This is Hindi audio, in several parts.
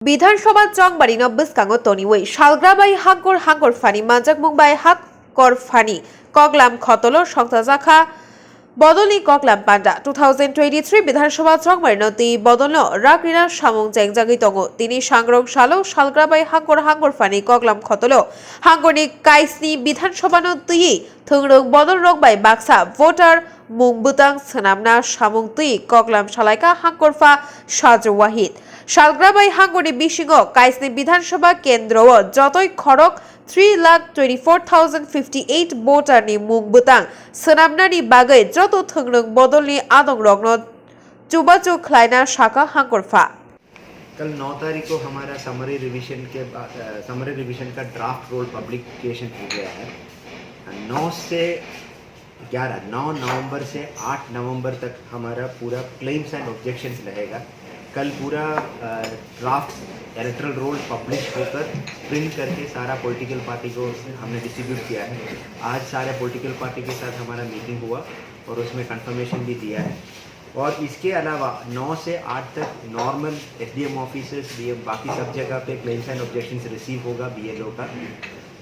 বিধানসভা জংবাৰী নব্বস্কাঙত তনিৱৈ শালগ্ৰাবাই হাংকৰ ফানি মানজাক মুম্বাই হাকৰ ফানি কগলাম খতলৰ সংস্থা জাখা বদলি কগলাম পান্ডা 2023 বিধানসভা জংবাৰী নতি বদল রাকরিনা সামং জেংজাগি দङ তিনি সাংগ্রং সালো শালগ্রাবাই হাংকৰ ফানি কগলাম খতল হাংকরনি কাইসনি বিধানসভা নতি থংরং বদল রকবাই বাক্সা ভোটার মুং বুতাং সোনামনা সামং তুই কগলাম সালাইকা হাংকরফা সাজু ওয়াহিদ শালগ্রাবাই হাঙ্গরি বিশিং কাইসনি বিধানসভা কেন্দ্র যতই খড়ক 3,24,058 ভোটারনি মুং বুতাং সোনামনাनि बागै যত थंग्रं बदलनि आदं रग्न चुबाचु खलायना शाखा हांगरफा। कल 9 तारीख को हमारा समरी रिवीजन का ड्राफ्ट रोल पब्लिकेशन हो गया है। 9 से 9 नवंबर से 8 नवंबर तक हमारा पूरा क्लेम्स एंड ऑब्जेक्शंस रहेगा। कल पूरा ड्राफ्ट इलेक्टरल रोल पब्लिश होकर प्रिंट करके सारा पॉलिटिकल पार्टी को हमने डिस्ट्रीब्यूट किया है। आज सारे पॉलिटिकल पार्टी के साथ हमारा मीटिंग हुआ और उसमें कंफर्मेशन भी दिया है। और इसके अलावा 9 से 8 तक नॉर्मल एसडीएम ऑफिसर्स बाकी सब जगह पे क्लेम्स एंड ऑब्जेक्शंस रिसीव होगा बीएलओ का।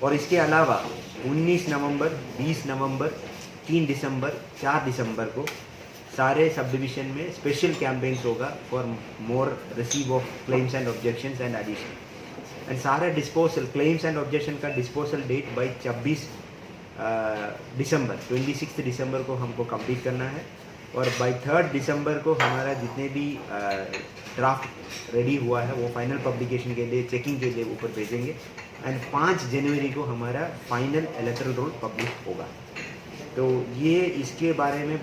और इसके अलावा 19 नवंबर 20 नवंबर 3 दिसंबर 4 दिसंबर को सारे सब डिवीजन में स्पेशल कैंपेन्स होगा for more receive of claims and objections and addition. And सारे डिस्पोजल क्लेम्स एंड ऑब्जेक्शन का डिस्पोजल डेट बाई 26 दिसंबर को हमको कंप्लीट करना है। और बाई 3 दिसंबर को हमारा जितने भी ड्राफ्ट रेडी हुआ है वो फाइनल पब्लिकेशन के लिए चेकिंग के लिए ऊपर भेजेंगे। एंड 5 जनवरी को हमारा फाइनल इलेक्टरल रोल पब्लिश होगा। तो ये इसके बारे में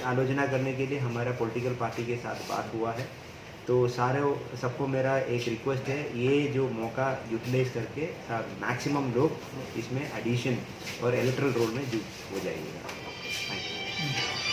आलोचना करने के लिए हमारा पॉलिटिकल पार्टी के साथ बात हुआ है। तो सबको मेरा एक रिक्वेस्ट है, ये जो मौका यूटिलाइज करके मैक्सिमम लोग इसमें एडिशन और इलेक्टरल रोल में हो जाइएगा। Thank you.